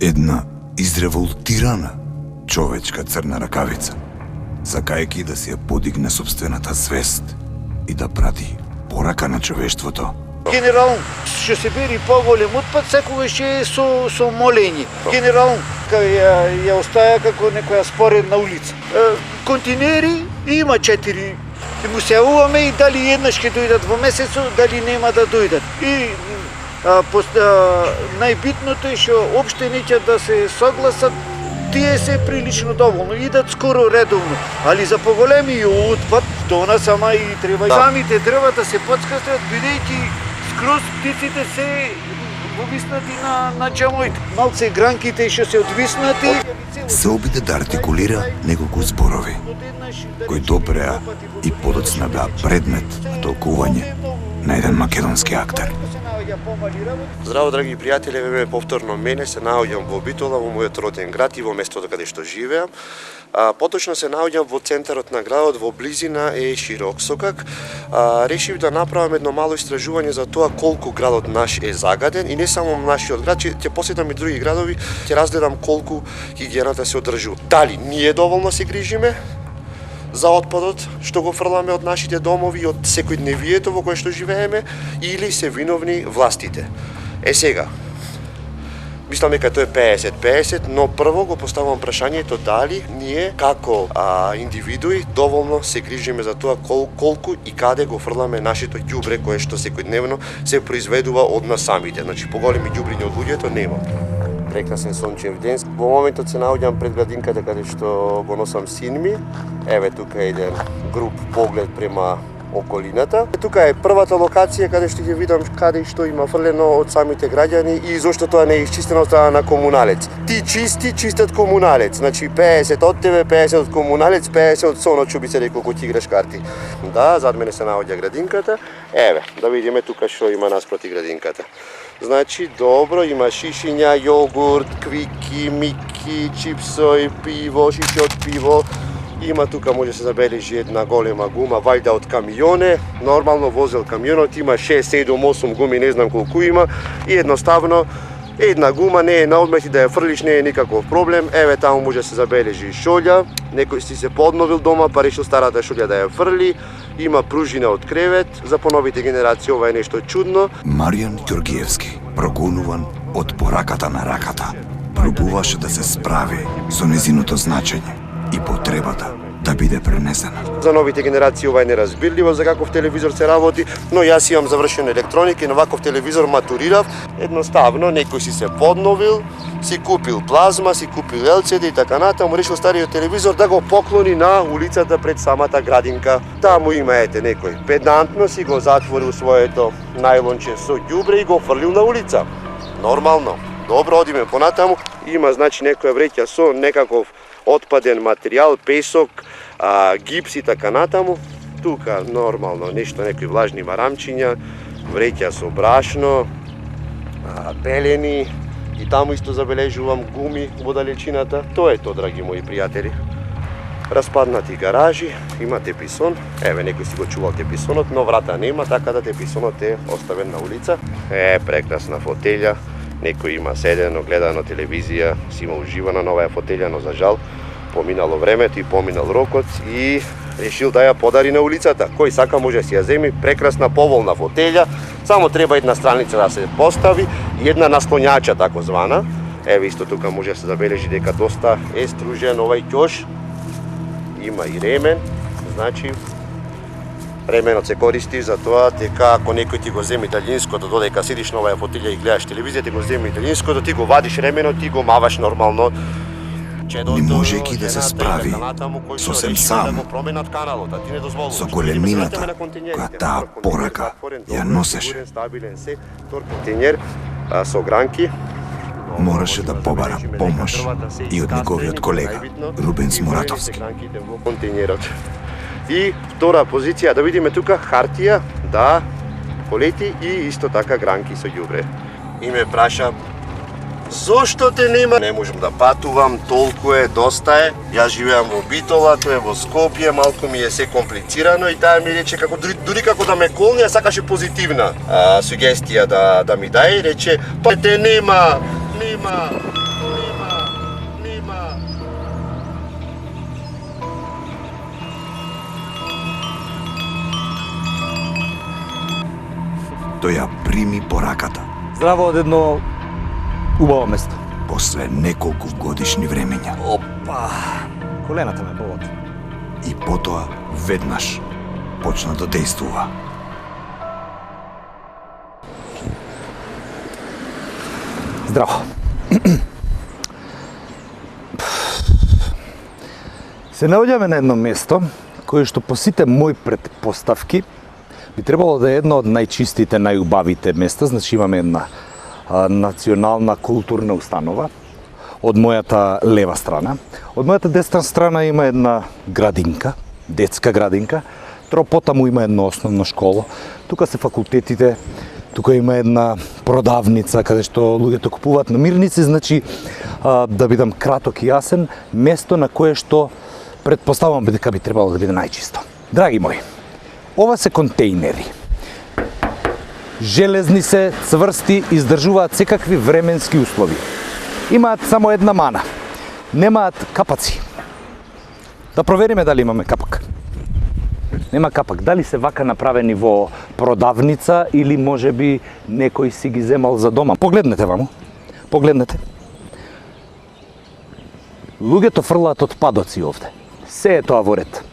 Една изреволтирана човечка црна ракавица, сакајќи да си ја подигне собствената свест и да прати порака на човештвото. Генерално, ще се бери по-голем отпад, секогаш е со молење. Генерално, ја остаја како некоја споредна улица. Континери има 4. Му се јавуваме и дали еднаш ќе дојдат во месецот, дали нема да дојдат. И најбитното е што општини ќе да се согласат, тие се прилично доволно, идат скоро редовно, али за поголемиот отпад, тона сама и треба самите дрва да се подскастат, бидејќи скроз птиците се повиснати на джамоите. Малце гранките што се одвиснати. Се обиде да артикулира неколку зборови, кои допреа и подоцна беа предмет на толкување на еден македонски актер. Здраво, драги пријатели, еве повторно мене, се наоѓам во Битола, во мојот роден град и во местото каде што живеам. Поточно се наоѓам во центарот на градот, во близина е Широксокак. Решив да направам едно мало истражување за тоа колку градот наш е загаден и не само нашиот град, ќе посетам и други градови, ќе разгледам колку хигиената се одржува. Дали ние доволно се грижиме за отпадот што го фрламе од нашите домови и од секојдневието во кое што живееме, или се виновни властите. Сега, мислам дека тоа е 50-50, но прво го поставувам прашањето дали ние како индивидуи доволно се грижиме за тоа колку и каде го фрламе нашето ѓубре кое што секојдневно се произведува од нас самите. Значи, поголеми ѓубриња од луѓето нема. Прекрасен сончев ден. Во моментот се наоѓам пред градинката каде што го носам син ми. Еве тука е еден груб поглед према околината. Тука е првата локација каде што ќе видам каде и што има фрлено од самите граѓани и зошто тоа не е исчистено од страна на комуналец. Ти чистат комуналец. Значи 50 од тебе, 50 од комуналец, 50 од соночу би се рекол кој ти играш карти. Да, зад мене се наоѓа градинката. Еве, да видиме тука што има наспроти градинката. Значи, добро, има шишиња, јогурт, квики, мики, чипсој, пиво, шиши од пиво. Има тука, може се забележи една голема гума, вајда од камионе. Нормално возел камионот, има 6, 7, 8 гуми, не знам колку има. И едноставно, една гума не е на одмет и да ја фрлиш, не е никаков проблем. Еве таму може се забележи шолја. Некој си се подновил дома, па решил старата шолја да ја фрли. Има пружина од кревет, за поновите генерации ова е нешто чудно. Маријан Ѓоргиевски, прогонуван од пораката на раката, пробуваше да се справи со незиното значење и потребата да биде пренесена. За новите генерации ова е неразбирливо за каков телевизор се работи, но јас имам завршено електроника и на ваков телевизор матурирав. Едноставно, некој си се подновил, си купил плазма, си купил LCD и така натаму, решил стариот телевизор да го поклони на улицата пред самата градинка. Таму има некој педантно си го затворил своето најлонче со ѓубре и го фрлил на улица. Нормално. Добро, одиме понатаму. Има значи некоја вреќа со некаков отпаден материјал, песок, гипс и така натаму. Тука нормално нешто, некои влажни марамчиња, вреќа со брашно, пелени и таму исто забележувам гуми во далечината. Тоа е тоа, драги мои пријатели. Распаднати гаражи, има теписон. Еве, некој си го чувал теписонот, но врата нема, така да теписонот е оставен на улица. Прекрасна фотелја. Некој има седено, гледано телевизија, си има уживано на оваа фотелја, но за жал поминало времето и поминал рокот и решил да ја подари на улицата. Кој сака може да си ја земи, прекрасна поволна фотелја, само треба една страница да се постави и една наслонјача тако звана. Еве исто тука може да се забележи дека доста е стружен овај ќош. Има и ремен, значи ременот се користи за тоа дека ако некој ти го земи далинското, додека седиш на оваа фотелја и гледаш телевизија, ти го земи далинското, ти го вадиш ременот, ти го маваш нормално. Не можејќи да се справи сосем сам со големината која таа порака ја носеше, контејнер со гранки, мораше да побара помош и од неговиот колега Рубенс Муратовски. Контејнерот. И втора позиција, да видиме тука хартија, да, полети и исто така гранки со ѓубре. И ме праша, зошто те нема? Не можам да патувам, толку е, доста е. Јас живеам во Битола, тоа е во Скопје, малку ми е се комплицирано и таа ми рече како дури како да ме колне, сакаше позитивна сугестија да ми даде, рече, па те нема. тој ја прими пораката Здраво од едно убаво место. после неколку годишни времења. Опа! Колената ме болат. И потоа веднаш почна да действува. Здраво. Се наоѓаме на едно место кое што по сите мои предпоставки би требало да е едно од најчистите, најубавите места. Значи имаме една национална културна установа од мојата лева страна. Од мојата десна страна има една градинка, детска градинка. Потаму има едно основно школо. Тука се факултетите, тука има една продавница каде што луѓето купуваат намирници. Значи, да бидам краток и јасен, место на кое што предпоставувам дека би требало да биде најчисто. Драги мои, ова се контейнери. Железни се, цврсти, издржуваат секакви временски услови. Имаат само една мана. Немаат капаци. Да провериме дали имаме капак. Нема капак. Дали се вака направени во продавница или можеби некој си ги земал за дома. Погледнете ваму. Погледнете. Луѓето фрлаат отпадоци овде. Се е тоа во ред.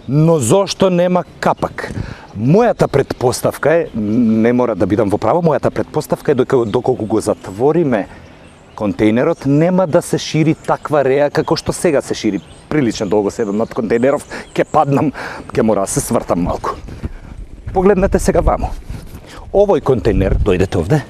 Но зошто нема капак? Мојата предпоставка е, не мора да бидам во право, мојата предпоставка е доколку го затвориме контейнерот, нема да се шири таква реа како што сега се шири. Прилично долго седам над контейнеров, ќе паднам, ќе мора да се свртам малку. Погледнете сега ваму. Овој контейнер, дојдете овде.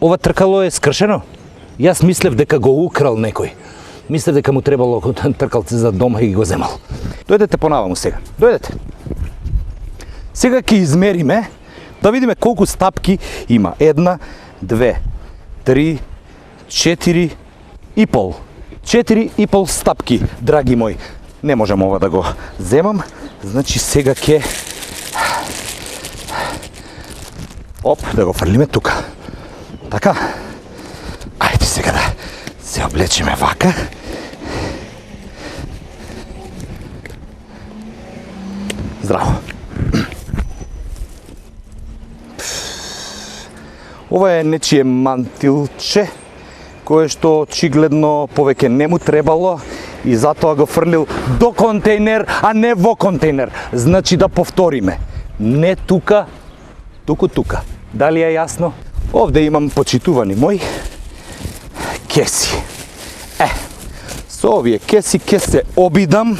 Ова тркало е скршено. Јас мислев дека го украл некој. Мислев дека му требало тркалце за дома и го земал. Дојдете понаваму сега. Дојдете. Сега ќе измериме, да видиме колку стапки има. 1, 2, 3, 4 и пол. 4 и пол стапки, драги мои. Не можам ова да го земам, значи сега ќе... Оп, да го фрлиме тука. Така. Ајде сега да се облечеме вака. Здраво. Ова е нечие мантилче, кое што очигледно повеќе не му требало и затоа го фрлил до контейнер, а не во контейнер. Значи да повториме. Не тука, туку тука. Дали е јасно? Овде имам, почитувани мои, кеси. Со овие кеси ќе се обидам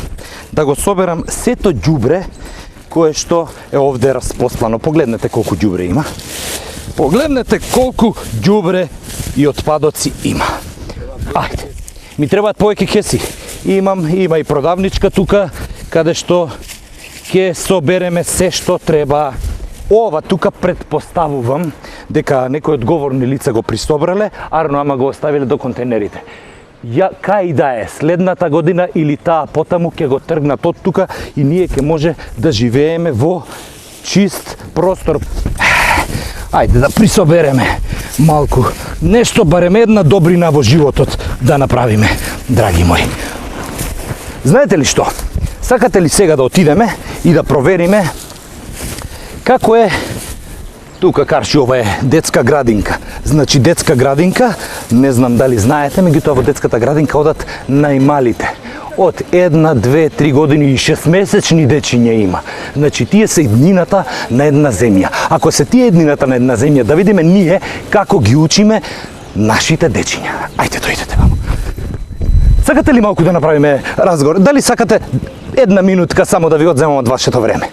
да го соберам сето ѓубре кое што е овде распослано. Погледнете колку ѓубре има. Погледнете колку ѓубре и отпадоци има. Ајде. Ми требаат повеќе кеси. Има и продавничка тука, каде што ќе собереме се што треба. Ова тука предпоставувам дека некои одговорни лица го присобрале, ама го оставиле до контейнерите. Кај да е следната година или таа потаму ќе го тргнат од тука и ние ќе може да живееме во чист простор. Ајде да присобереме малку нешто, барем една добрина во животот да направиме, драги мои. Знаете ли што? Сакате ли сега да отидеме и да провериме како е тука, карши, ова е детска градинка. Значи детска градинка, не знам дали знаете, меѓутоа во детската градинка одат најмалите. Од 1, 2, 3 години и 6-месечни дечиња има. Значи тие се иднината на една земја. Ако се тие иднината на една земја, да видиме ние како ги учиме нашите дечиња. Ајде, дојдете ваму. Сакате ли малку да направиме разговор? Дали сакате една минутка само да ви одземам од вашето време?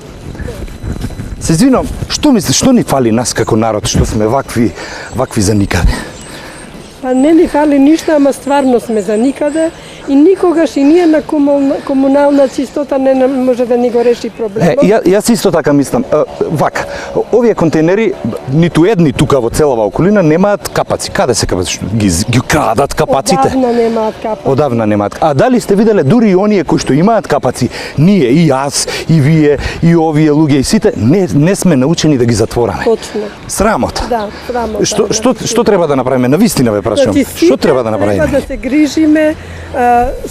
Се извинувам, што мислиш, што ни фали нас како народ, што сме вакви за никаде? Па не ни фали ништо, ама стварно сме за никаде и никогаш и ние на комунална чистота не може да ни го реши проблемот. Јас исто така мислам. Вака, овие контейнери, ниту едни тука во целава околина немаат капаци. Каде се капаци? Ги крадат капаците? Одавна немаат капаци. Одавна немаат. А дали сте виделе дури и оние кои што имаат капаци, ние, и јас, и вие, и овие луѓе, и сите, не сме научени да ги затвораме. Точно. Срамота. Да, срамота. Што треба да направиме? Навистина ве прашувам. Што треба да направиме? Треба да се грижиме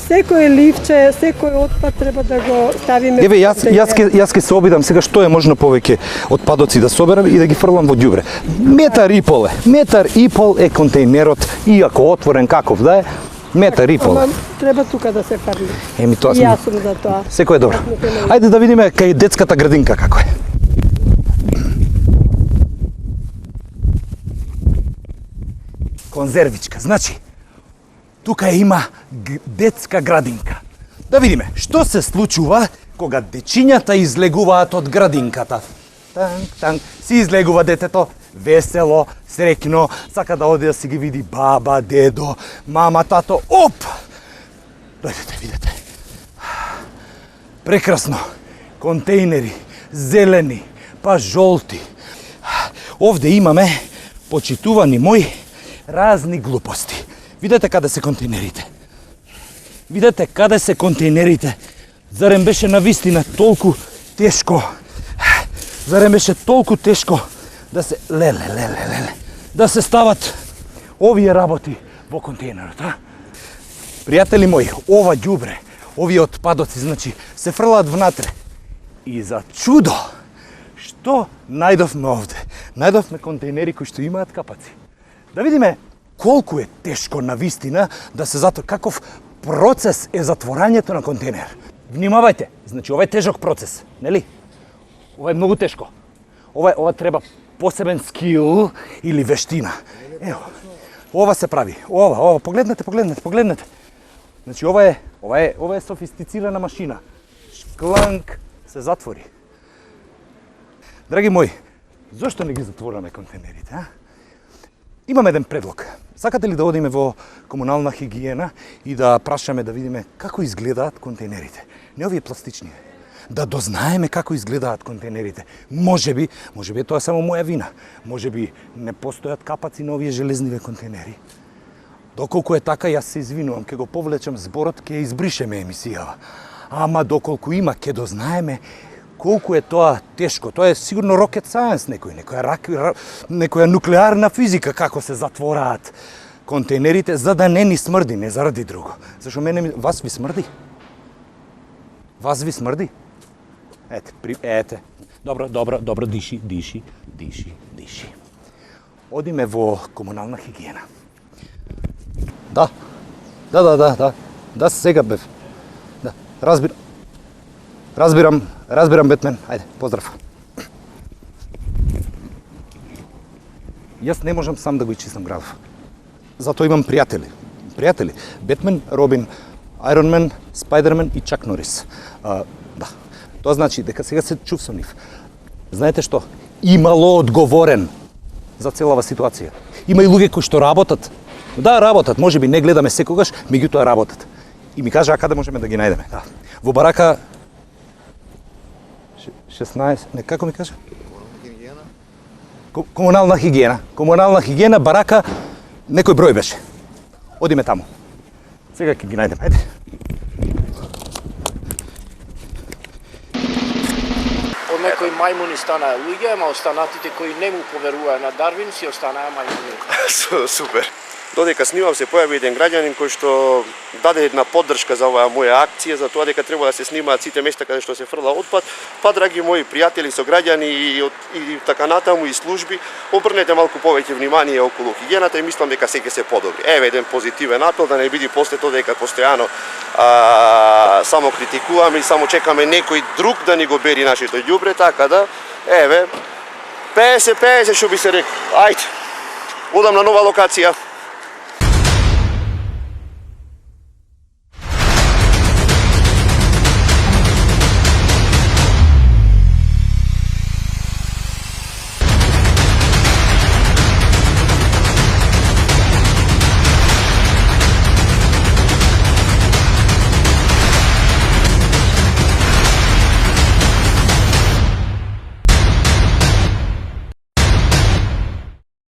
секое ливче, секој отпад треба да го ставиме. Еве, јас ќе се обидам сега што е можно повеќе отпадоци да соберам и да ги фрлам во ѓубре. Метар и пол е контейнерот, иако отворен каков да е, метар и пол. Ама треба тука да се фрли. Еми тоа И јас сум за тоа. Секој е добро. Ајде да видиме кај детската градинка како е. Конзервичка. Значи, тука има детска градинка. Да видиме што се случува кога дечињата излегуваат од градинката. Танк, си излегува детето, весело, среќно, сака да оди да си ги види баба, дедо, мама, тато. Оп! Дојдете, видете. Прекрасно. Контейнери, зелени, па жолти. Овде имаме, почитувани мои, разни глупости. Видете каде се контейнерите. Видете каде се контейнерите. Зарем беше навистина толку тешко. Зарем беше толку тешко да се да се стават овие работи во контейнерот, а? Пријатели мои, ова ѓубре, овие отпадоци, значи, се фрлаат внатре. И за чудо, што најдовме овде? Најдовме контейнери кои што имаат капаци. Да видиме колку е тешко навистина да се каков процес е затворањето на контейнер. Внимавајте, значи ова е тежок процес, нели? Ова е многу тешко. Ова треба посебен скил или вештина. Ево, ова се прави. Ова, погледнете. Значи ова е софистицирана машина. Шкланк се затвори. Драги мои, зошто не ги затвораме контейнерите, а? Имам еден предлог. Сакате ли да одиме во комунална хигиена и да прашаме да видиме како изгледаат контейнерите? Не овие пластични. Да дознаеме како изгледаат контейнерите. Можеби тоа е само моја вина. Можеби не постојат капаци на овие железниве контейнери. Доколку е така, јас се извинувам, ќе го повлечам зборот, ќе избришеме емисијава. Ама доколку има, ќе дознаеме колку е тоа тешко. Тоа е сигурно rocket science некоја нуклеарна физика како се затвораат контейнерите за да не ни смрди, не заради друго. Зашто вас ви смрди? Вас ви смрди? Ете. Добро, диши. Одиме во комунална хигиена. Да, сега бев. Да, разбирам, Бетмен. Ајде, поздрав. Јас не можам сам да го ичистам градов. Затоа имам пријатели. Бетмен, Робин, Айронмен, Спајдермен и Чак Норис. Да. Тоа значи дека сега се чувствам нив. Знаете што? Имало одговорен за целава ситуација. Има и луѓе кои што работат. Да, работат, можеби не гледаме секогаш, меѓутоа работат. И ми кажа каде можеме да ги најдеме. Да. Во барака 16, не како ми кажа? Комунална хигиена, барака, некој број беше. Одиме таму. Сега ќе ги најдеме, ајде. Од некои мајмуни станаа луѓе, ама останатите кои не му поверуваа на Дарвин си останаа мајмуни. Супер. Додека снимам се појави еден граѓанин кој што даде една поддршка за оваа моја акција, за тоа дека треба да се снимаат сите места каде што се фрла отпад. Па, драги мои пријатели, сограѓани и така натаму и служби, обрнете малку повеќе внимание околу хигиената и мислам дека се ќе се подобри. Еве еден позитивен апел, да не биде после тоа дека постојано само критикуваме и само чекаме некој друг да ни го бери нашето ѓубре, така да, еве, 50-50 што би се рекол. Ајде, одам на нова локација.